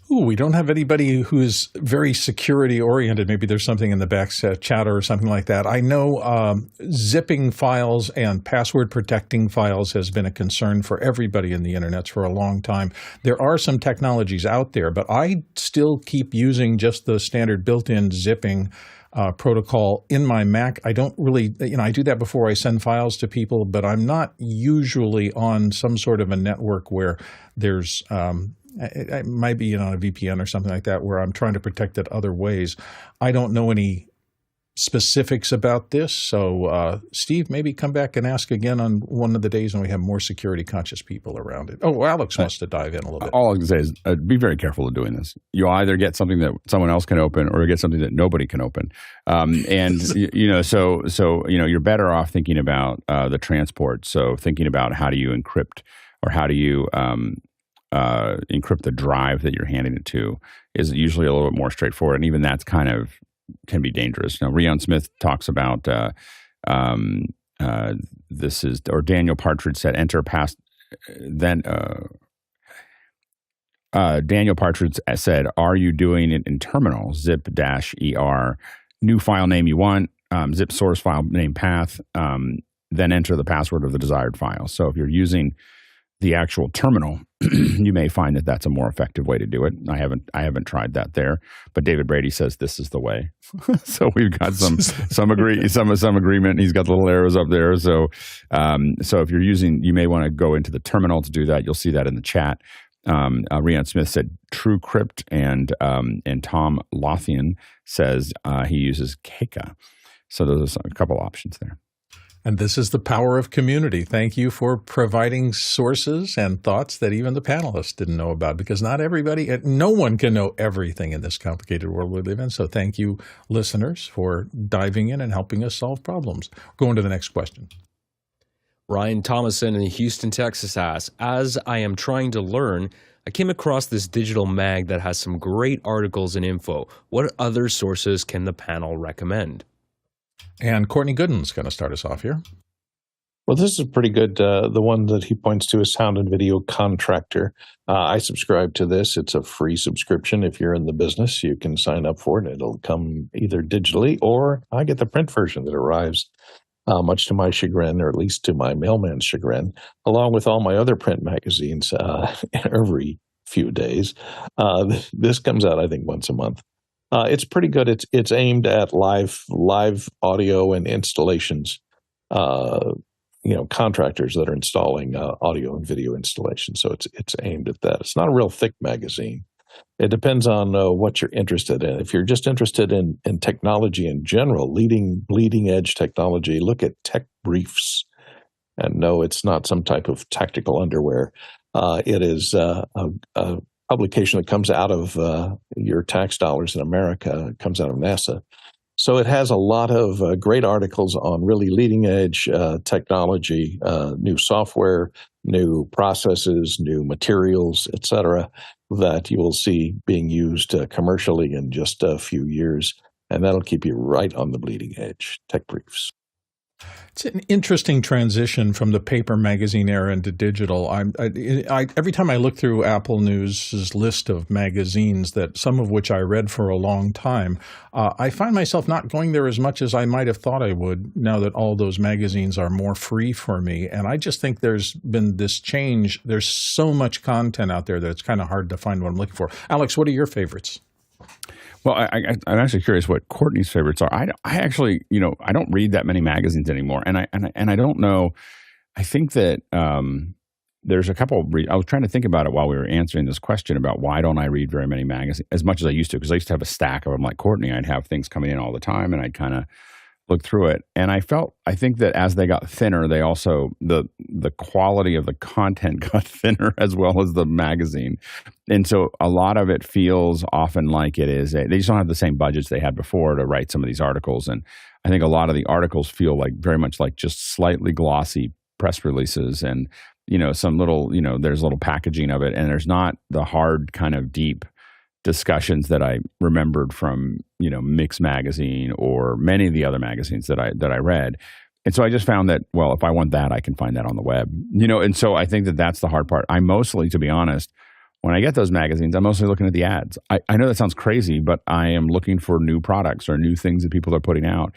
Ooh, we don't have anybody who is very security-oriented. Maybe there's something in the back chatter or something like that. I know zipping files and password-protecting files has been a concern for everybody in the internet for a long time. There are some technologies out there, but I still keep using just the standard built-in zipping protocol in my Mac. I don't really, I do that before I send files to people, but I'm not usually on some sort of a network where there's I might be on a VPN or something like that where I'm trying to protect it other ways. I don't know any specifics about this. So, Steve, maybe come back and ask again on one of the days when we have more security conscious people around it. Oh, Alex wants to dive in a little bit. All I can say is be very careful of doing this. You'll either get something that someone else can open or get something that nobody can open. So you're better off thinking about the transport. So thinking about how do you encrypt or how do you encrypt the drive that you're handing it to is usually a little bit more straightforward. And even that's can be dangerous. Now, Rion Smith talks about Daniel Partridge said enter past. Then Daniel Partridge said, "Are you doing it in terminal? Zip-er new file name you want, zip source file name path, then enter the password of the desired file." So if you're using the actual terminal, you may find that that's a more effective way to do it. I haven't tried that there, but David Brady says this is the way. So we've got some agreement. He's got the little arrows up there. So if you're using, you may want to go into the terminal to do that. You'll see that in the chat. Rian Smith said TrueCrypt, and Tom Lothian says he uses Keika. So there's a couple options there. And this is the power of community. Thank you for providing sources and thoughts that even the panelists didn't know about, because no one can know everything in this complicated world we live in. So thank you, listeners, for diving in and helping us solve problems. Going to the next question. Ryan Thomason in Houston, Texas asks, as I am trying to learn, I came across this digital mag that has some great articles and info. What other sources can the panel recommend? And Courtney Gooden's going to start us off here. Well, this is pretty good. The one that he points to is Sound and Video Contractor. I subscribe to this. It's a free subscription. If you're in the business, you can sign up for it. It'll come either digitally or I get the print version that arrives, much to my chagrin, or at least to my mailman's chagrin, along with all my other print magazines every few days. This comes out, I think, once a month. It's pretty good. It's aimed at live audio and installations. Contractors that are installing audio and video installations. So it's aimed at that. It's not a real thick magazine. It depends on what you're interested in. If you're just interested in technology in general, bleeding edge technology, look at Tech Briefs. And no, it's not some type of tactical underwear. It is a publication that comes out of your tax dollars in America. It comes out of NASA. So it has a lot of great articles on really leading edge technology, new software, new processes, new materials, etc., that you will see being used commercially in just a few years. And that'll keep you right on the bleeding edge. Tech Briefs. It's an interesting transition from the paper magazine era into digital. Every time I look through Apple News' list of magazines, that some of which I read for a long time, I find myself not going there as much as I might have thought I would now that all those magazines are more free for me. And I just think there's been this change. There's so much content out there that it's kind of hard to find what I'm looking for. Alex, what are your favorites? Well, I'm actually curious what Courtney's favorites are. I actually, I don't read that many magazines anymore, and I don't know. I think that there's a couple. I was trying to think about it while we were answering this question about why don't I read very many magazines as much as I used to, because I used to have a stack of them like Courtney. I'd have things coming in all the time, and I'd kind of look through it. And I think that as they got thinner, they also, the quality of the content got thinner as well as the magazine. And so a lot of it feels often like it is, they just don't have the same budgets they had before to write some of these articles. And I think a lot of the articles feel like very much like just slightly glossy press releases and, some little, there's a little packaging of it. And there's not the hard kind of deep discussions that I remembered from, Mix Magazine or many of the other magazines that I read. And so I just found that, well, if I want that, I can find that on the web, and so I think that that's the hard part. I mostly, to be honest, when I get those magazines, I'm mostly looking at the ads. I know that sounds crazy, but I am looking for new products or new things that people are putting out,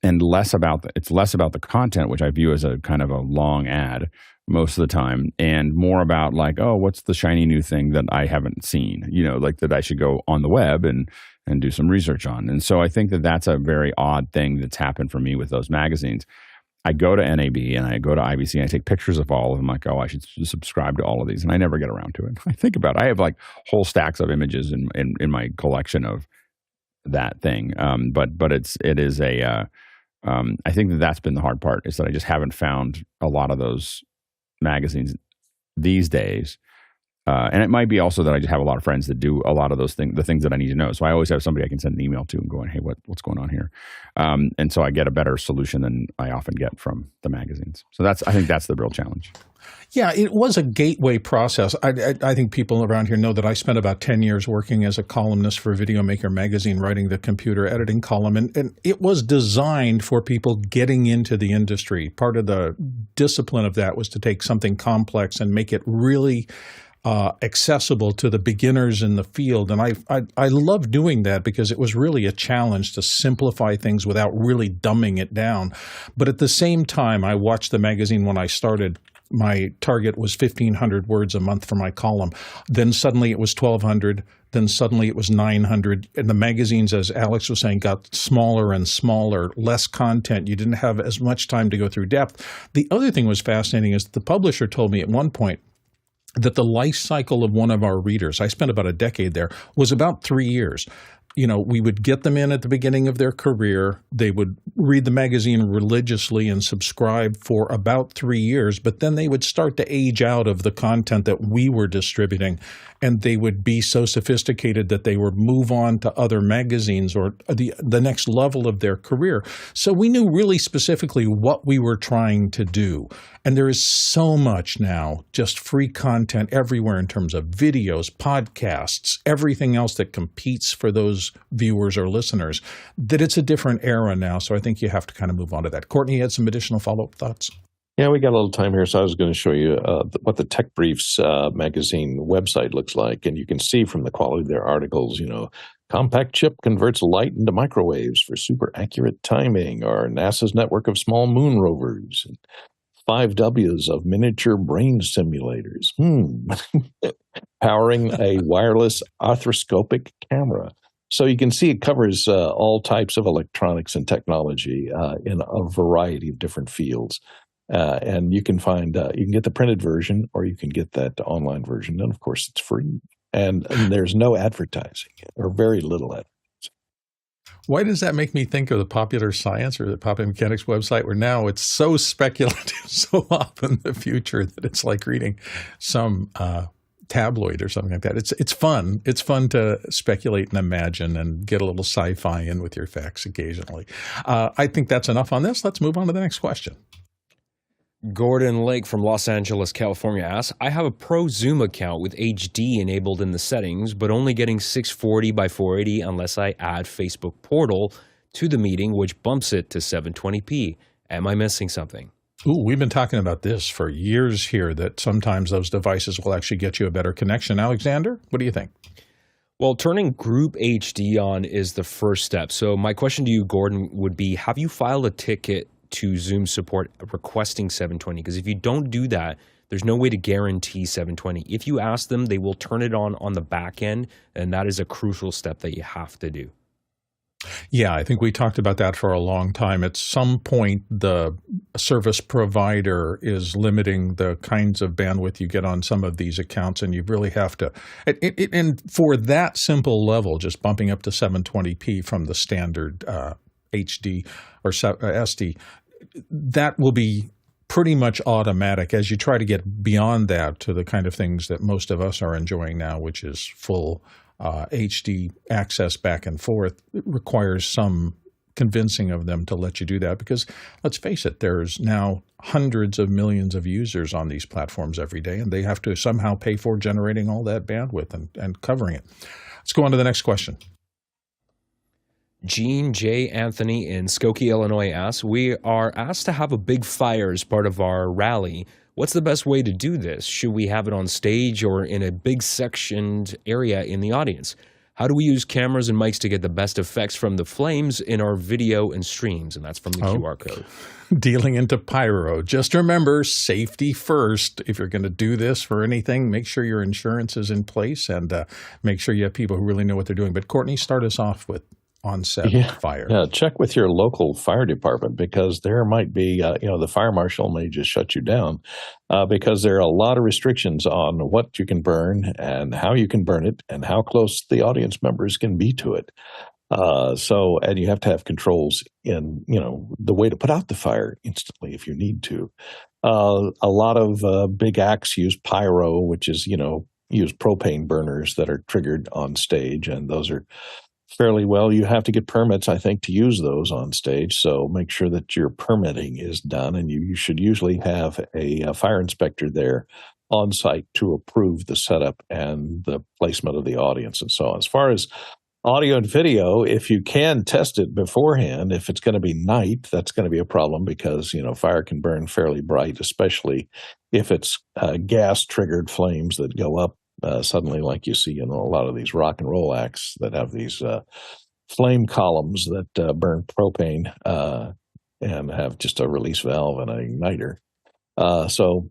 and it's less about the content, which I view as a kind of a long ad most of the time, and more about like, oh, what's the shiny new thing that I haven't seen, like that I should go on the web and do some research on. And so I think that that's a very odd thing that's happened for me with those magazines. I go to NAB and I go to IBC and I take pictures of all of them. Like, oh, I should subscribe to all of these. And I never get around to it. I think about it. I have like whole stacks of images in my collection of that thing. But it is a, I think that's been the hard part, is that I just haven't found a lot of those magazines these days. And it might be also that I just have a lot of friends that do a lot of those things, the things that I need to know. So I always have somebody I can send an email to and going, hey, what's going on here? And so I get a better solution than I often get from the magazines. So I think that's the real challenge. Yeah, it was a gateway process. I think people around here know that I spent about 10 years working as a columnist for Video Maker magazine, writing the computer editing column. And it was designed for people getting into the industry. Part of the discipline of that was to take something complex and make it really accessible to the beginners in the field. And I love doing that because it was really a challenge to simplify things without really dumbing it down. But at the same time, I watched the magazine when I started. My target was 1,500 words a month for my column. Then suddenly it was 1,200. Then suddenly it was 900. And the magazines, as Alex was saying, got smaller and smaller, less content. You didn't have as much time to go through depth. The other thing was fascinating is the publisher told me at one point that the life cycle of one of our readers, I spent about a decade there, was about 3 years. We would get them in at the beginning of their career. They would read the magazine religiously and subscribe for about 3 years, but then they would start to age out of the content that we were distributing, and they would be so sophisticated that they would move on to other magazines or the next level of their career. So we knew really specifically what we were trying to do. And there is so much now, just free content everywhere in terms of videos, podcasts, everything else that competes for those viewers or listeners, that it's a different era now. So I think you have to kind of move on to that. Courtney, you had some additional follow-up thoughts? Yeah, we got a little time here, so I was going to show you what the Tech Briefs magazine website looks like. And you can see from the quality of their articles, compact chip converts light into microwaves for super accurate timing, or NASA's network of small moon rovers. 5 W's of miniature brain simulators. Powering a wireless arthroscopic camera. So you can see it covers all types of electronics and technology in a variety of different fields. And you can get the printed version, or you can get that online version. And of course, it's free. And there's no advertising, or very little advertising. Why does that make me think of the Popular Science or the Popular Mechanics website, where now it's so speculative so off in the future that it's like reading some tabloid or something like that. It's fun. It's fun to speculate and imagine and get a little sci-fi in with your facts occasionally. I think that's enough on this. Let's move on to the next question. Gordon Lake from Los Angeles, California asks, I have a Pro Zoom account with HD enabled in the settings, but only getting 640 by 480 unless I add Facebook Portal to the meeting, which bumps it to 720p. Am I missing something? Ooh, we've been talking about this for years here, that sometimes those devices will actually get you a better connection. Alexander, what do you think? Well, turning Group HD on is the first step. So my question to you, Gordon, would be, have you filed a ticket to Zoom support requesting 720? Because if you don't do that, there's no way to guarantee 720. If you ask them, they will turn it on the back end, and that is a crucial step that you have to do. Yeah, I think we talked about that for a long time. At some point, the service provider is limiting the kinds of bandwidth you get on some of these accounts, and you really have to, and for that simple level, just bumping up to 720p from the standard HD or SD, that will be pretty much automatic. As you try to get beyond that to the kind of things that most of us are enjoying now, which is full HD access back and forth, it requires some convincing of them to let you do that, because let's face it, there's now hundreds of millions of users on these platforms every day, and they have to somehow pay for generating all that bandwidth and covering it. Let's go on to the next question. Gene J. Anthony in Skokie, Illinois asks, we are asked to have a big fire as part of our rally. What's the best way to do this? Should we have it on stage or in a big sectioned area in the audience? How do we use cameras and mics to get the best effects from the flames in our video and streams? And that's from the QR code. Dealing into pyro. Just remember, safety first. If you're going to do this for anything, make sure your insurance is in place, and make sure you have people who really know what they're doing. But Courtney, start us off with on-set fire. Yeah, check with your local fire department, because there might be, the fire marshal may just shut you down because there are a lot of restrictions on what you can burn and how you can burn it and how close the audience members can be to it. And you have to have controls in, the way to put out the fire instantly if you need to. A lot of big acts use pyro, which is, use propane burners that are triggered on stage, and those are fairly well. You have to get permits, I think, to use those on stage. So make sure that your permitting is done, and you should usually have a fire inspector there on site to approve the setup and the placement of the audience and so on. As far as audio and video, if you can test it beforehand, if it's going to be night, that's going to be a problem, because, fire can burn fairly bright, especially if it's gas-triggered flames that go up suddenly, like you see in a lot of these rock and roll acts that have these flame columns that burn propane and have just a release valve and an igniter. So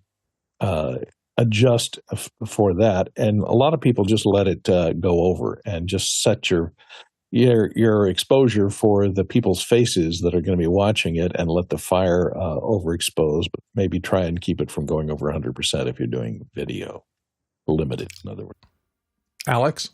adjust for that. And a lot of people just let it go over and just set your exposure for the people's faces that are going to be watching it, and let the fire overexpose, but maybe try and keep it from going over 100% if you're doing video. Limited, in other words. Alex?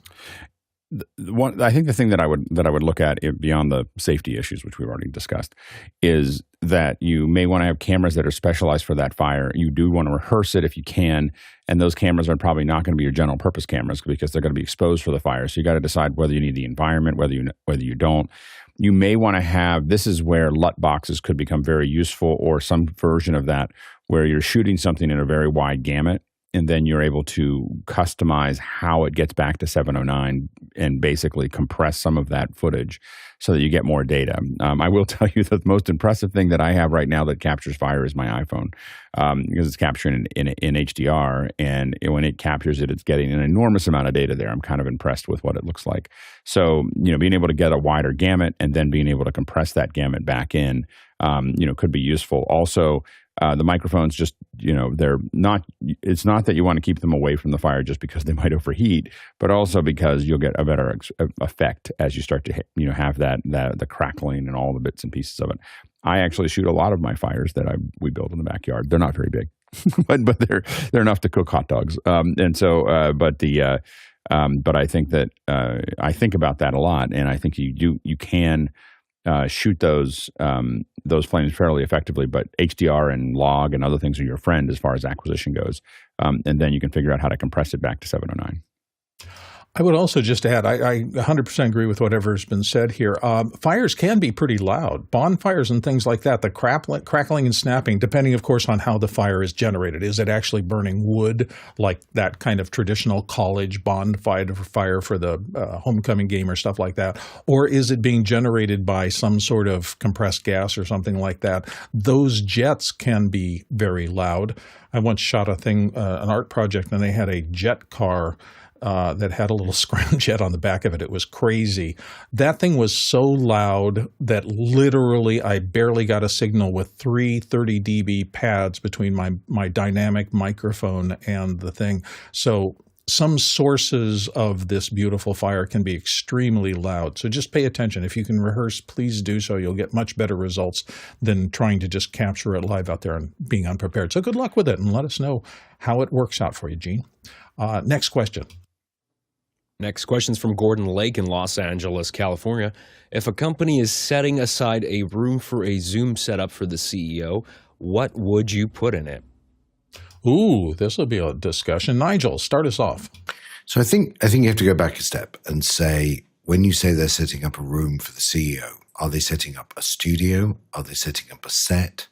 I think the thing that I would look at, beyond the safety issues, which we've already discussed, is that you may want to have cameras that are specialized for that fire. You do want to rehearse it if you can, and those cameras are probably not going to be your general purpose cameras, because they're going to be exposed for the fire. So you got to decide whether you need the environment, whether you don't. You may want to have, this is where LUT boxes could become very useful, or some version of that where you're shooting something in a very wide gamut, and then you're able to customize how it gets back to 709 and basically compress some of that footage so that you get more data. I will tell you that the most impressive thing that I have right now that captures fire is my iPhone, because it's capturing in HDR, and when it captures it, it's getting an enormous amount of data there. I'm kind of impressed with what it looks like. So, being able to get a wider gamut and then being able to compress that gamut back in, could be useful. Also, The microphones just, they're not, it's not that you want to keep them away from the fire just because they might overheat, but also because you'll get a better effect as you start to have the crackling and all the bits and pieces of it. I actually shoot a lot of my fires that we build in the backyard. They're not very big, but they're enough to cook hot dogs. But I think that I think about that a lot, and I think you can shoot those flames fairly effectively. But HDR and log and other things are your friend as far as acquisition goes, and then you can figure out how to compress it back to 709. I would also just add, I 100% agree with whatever's been said here. Fires can be pretty loud. Bonfires and things like that, the crackling and snapping, depending, of course, on how the fire is generated. Is it actually burning wood, like that kind of traditional college bonfire for the homecoming game or stuff like that? Or is it being generated by some sort of compressed gas or something like that? Those jets can be very loud. I once shot an art project, and they had a jet car that had a little scramjet on the back of it. It was crazy. That thing was so loud that literally I barely got a signal with 3 30 dB pads between my dynamic microphone and the thing. So some sources of this beautiful fire can be extremely loud. So just pay attention. If you can rehearse, please do so. You'll get much better results than trying to just capture it live out there and being unprepared. So good luck with it, and let us know how it works out for you, Gene. Next question. Next question is from Gordon Lake in Los Angeles, California. If a company is setting aside a room for a Zoom setup for the CEO, what would you put in it? Ooh, this will be a discussion. Nigel, start us off. So I think you have to go back a step and say, when you say they're setting up a room for the CEO, are they setting up a studio? Are they setting up a set?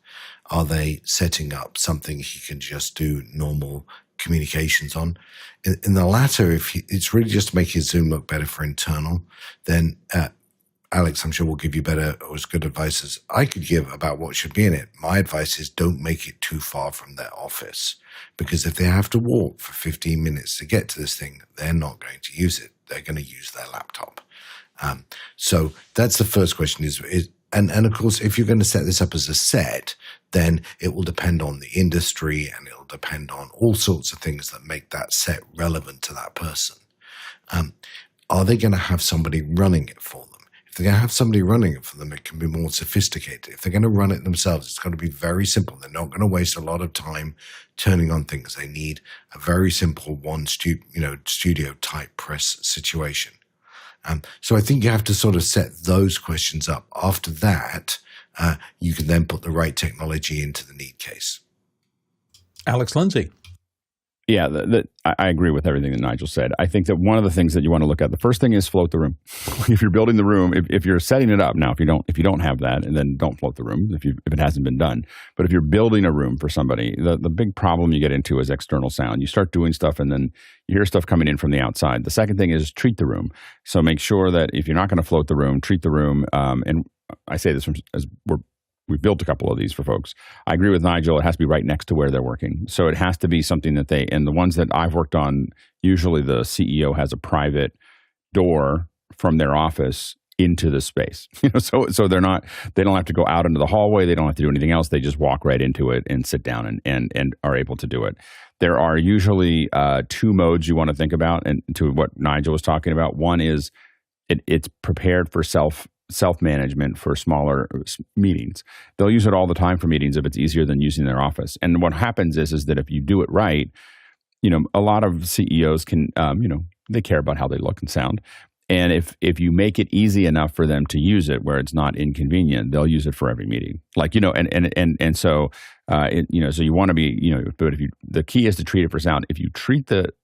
Are they setting up something he can just do normal communications on? In the latter, if it's really just to make his Zoom look better for internal, then Alex, I'm sure, will give you better or as good advice as I could give about what should be in it. My advice is don't make it too far from their office, because if they have to walk for 15 minutes to get to this thing, they're not going to use it. They're going to use their laptop. So that's the first question and of course, if you're going to set this up as a set, then it will depend on the industry, and it'll depend on all sorts of things that make that set relevant to that person. Are they going to have somebody running it for them? If they're going to have somebody running it for them, it can be more sophisticated. If they're going to run it themselves, it's going to be very simple. They're not going to waste a lot of time turning on things. They need a very simple studio type press situation. So I think you have to sort of set those questions up. After that, you can then put the right technology into the need case. Alex Lindsay. Yeah, I agree with everything that Nigel said. I think that one of the things that you want to look at, the first thing is float the room. If you're building the room, if you're setting it up now, if you don't have that, and then don't float the room if it hasn't been done. But if you're building a room for somebody, the big problem you get into is external sound. You start doing stuff, and then you hear stuff coming in from the outside. The second thing is treat the room. So make sure that if you're not going to float the room, treat the room. And I say this as we've built a couple of these for folks. I agree with Nigel. It has to be right next to where they're working. So it has to be something that and the ones that I've worked on, usually the CEO has a private door from their office into the space. So they don't have to go out into the hallway. They don't have to do anything else. They just walk right into it and sit down and are able to do it. There are usually 2 modes you want to think about, and to what Nigel was talking about. One is it's prepared for self-management for smaller meetings. They'll use it all the time for meetings if it's easier than using their office. And what happens is that if you do it right, a lot of CEOs can, they care about how they look and sound. And if you make it easy enough for them to use it where it's not inconvenient, they'll use it for every meeting. So you want to be, but the key is to treat it for sound. If you treat it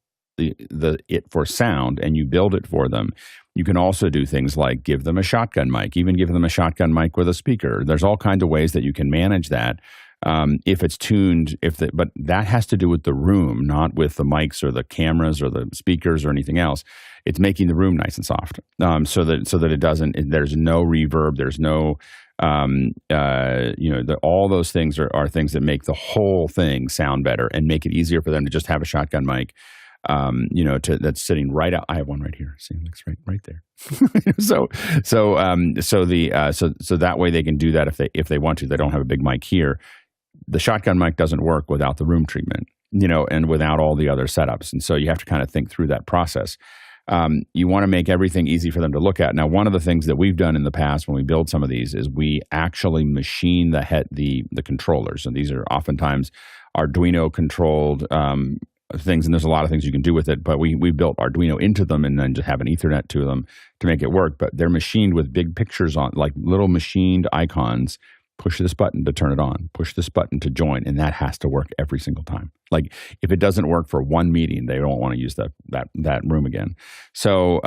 for sound and you build it for them, you can also do things like give them a shotgun mic, even give them a shotgun mic with a speaker. There's all kinds of ways that you can manage that if it's tuned. But that has to do with the room, not with the mics or the cameras or the speakers or anything else. It's making the room nice and soft, so that it doesn't. There's no reverb. There's no. All those things are things that make the whole thing sound better and make it easier for them to just have a shotgun mic. That's sitting right out. I have one right here. See, it looks right there. So that way they can do that if they want to. They don't have a big mic here. the shotgun mic doesn't work without the room treatment, and without all the other setups. And so you have to kind of think through that process. You want to make everything easy for them to look at. Now, one of the things that we've done in the past when we build some of these is we actually machine the controllers. And these are oftentimes Arduino controlled things, and there's a lot of things you can do with it, but we built Arduino into them and then just have an Ethernet to them to make it work. But they're machined with big pictures on, like little machined icons. Push this button to turn it on, push this button to join, and that has to work every single time. Like if it doesn't work for one meeting, they don't want to use that room again. So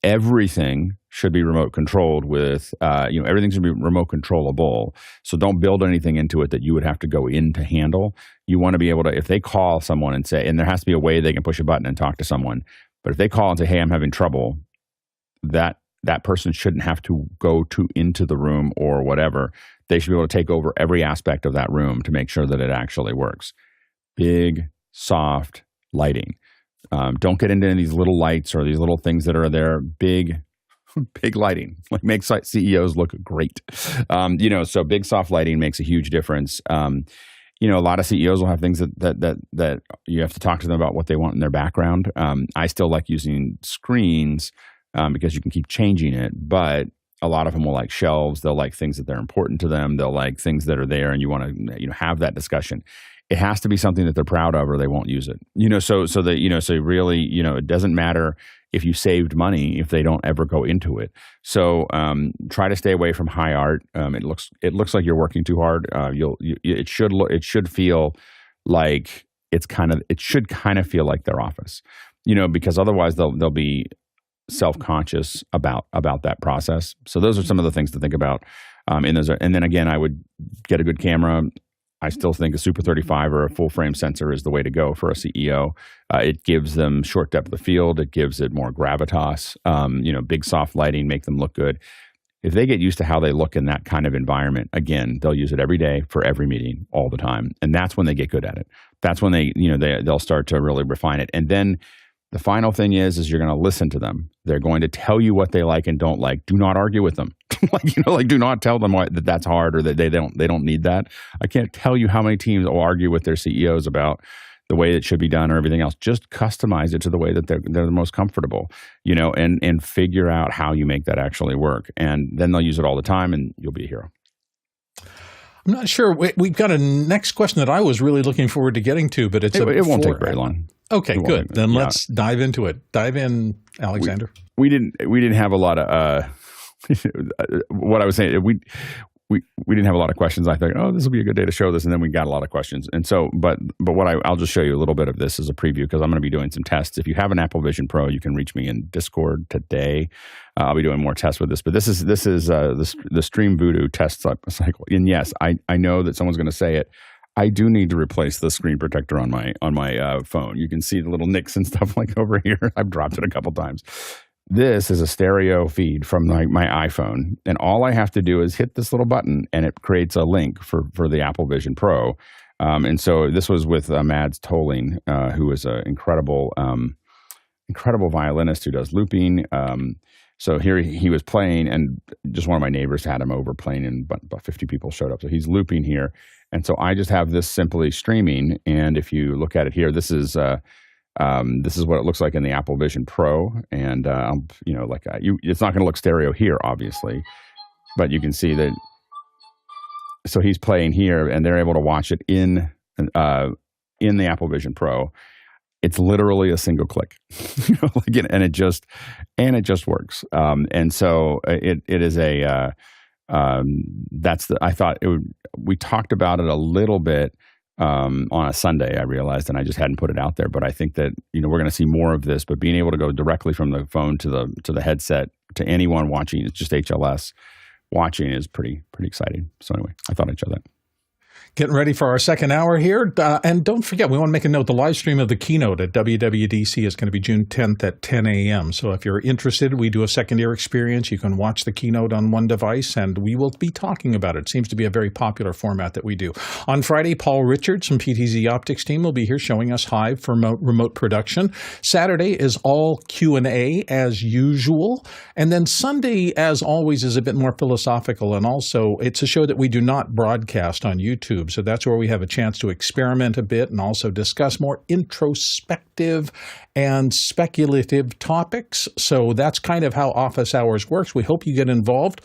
everything should be remote controlled with, everything should be remote controllable. So don't build anything into it that you would have to go in to handle. You want to be able to, if they call someone and say, and there has to be a way they can push a button and talk to someone, but if they call and say, hey, I'm having trouble, that person shouldn't have to go into the room or whatever. They should be able to take over every aspect of that room to make sure that it actually works. Big, soft lighting. Don't get into any of these little lights or these little things that are there. Big lighting, like makes CEOs look great. So big, soft lighting makes a huge difference. A lot of CEOs will have things that you have to talk to them about what they want in their background. I still like using screens because you can keep changing it, but a lot of them will like shelves. They'll like things that they're important to them. They'll like things that are there, and you want to have that discussion. It has to be something that they're proud of, or they won't use it. So really, it doesn't matter if you saved money if they don't ever go into it. So try to stay away from high art. It looks like you're working too hard. It should feel like it should kind of feel like their office, because otherwise they'll be self-conscious about that process. So those are some of the things to think about. And then again, I would get a good camera. I still think a Super 35 or a full frame sensor is the way to go for a CEO. It gives them short depth of field. It gives it more gravitas. Big soft lighting, make them look good. If they get used to how they look in that kind of environment, again, they'll use it every day for every meeting all the time. And that's when they get good at it. That's when they'll start to really refine it. And then the final thing is you're going to listen to them. They're going to tell you what they like and don't like. Do not argue with them. Do not tell them that that's hard or that they don't need that. I can't tell you how many teams will argue with their CEOs about the way it should be done or everything else. Just customize it to the way that they're the most comfortable, and figure out how you make that actually work. And then they'll use it all the time, and you'll be a hero. I'm not sure. We've got a next question that I was really looking forward to getting to, but it won't take very long. Okay, good. Then let's dive into it. Dive in, Alexander. We didn't have a lot of what I was saying. We didn't have a lot of questions. I thought, this will be a good day to show this, and then we got a lot of questions. And so, but what I'll just show you a little bit of this as a preview because I'm going to be doing some tests. If you have an Apple Vision Pro, you can reach me in Discord today. I'll be doing more tests with this. But this is the Stream Voodoo test cycle. And yes, I know that someone's going to say it. I do need to replace the screen protector on my phone. You can see the little nicks and stuff like over here. I've dropped it a couple times. This is a stereo feed from my iPhone, and all I have to do is hit this little button, and it creates a link for the Apple Vision Pro. And so this was with Mads Tolling, who is an incredible violinist who does looping. So here he was playing, and just one of my neighbors had him over playing, and about 50 people showed up. So he's looping here, and so I just have this simply streaming. And if you look at it here, this is what it looks like in the Apple Vision Pro, and it's not going to look stereo here, obviously, but you can see that. So he's playing here, and they're able to watch it in the Apple Vision Pro. It's literally a single click, and it just works. And so it is a I thought we talked about it a little bit. On a Sunday, I realized, and I just hadn't put it out there. But I think that we're going to see more of this. But being able to go directly from the phone to the headset to anyone watching, it's just HLS watching is pretty exciting. So anyway, I thought I'd show that. Getting ready for our second hour here. And don't forget, we want to make a note, the live stream of the keynote at WWDC is going to be June 10th at 10 a.m. So if you're interested, we do a second-year experience. You can watch the keynote on one device, and we will be talking about it. It seems to be a very popular format that we do. On Friday, Paul Richards from PTZ Optics team will be here showing us Hive for remote production. Saturday is all Q&A as usual. And then Sunday, as always, is a bit more philosophical. And also, it's a show that we do not broadcast on YouTube. SmartTube. So that's where we have a chance to experiment a bit and also discuss more introspective and speculative topics. So that's kind of how office hours works. We hope you get involved.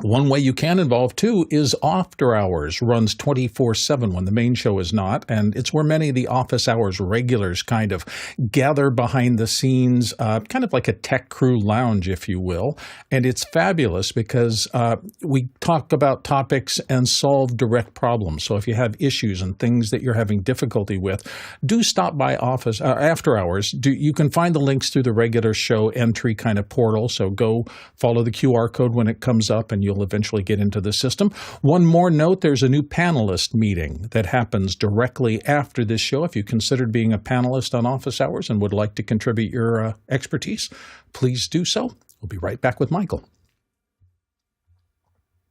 One way you can involve, too, is After Hours. Runs 24/7 when the main show is not, and it's where many of the office hours regulars kind of gather behind the scenes, kind of like a tech crew lounge, if you will. And it's fabulous because we talk about topics and solve direct problems. So if you have issues and things that you're having difficulty with, do stop by After Hours. You can find the links through the regular show entry kind of portal, so go follow the QR code when it comes up, and you'll eventually get into the system. One more note, there's a new panelist meeting that happens directly after this show. If you considered being a panelist on Office Hours and would like to contribute your expertise, please do so. We'll be right back with Michael.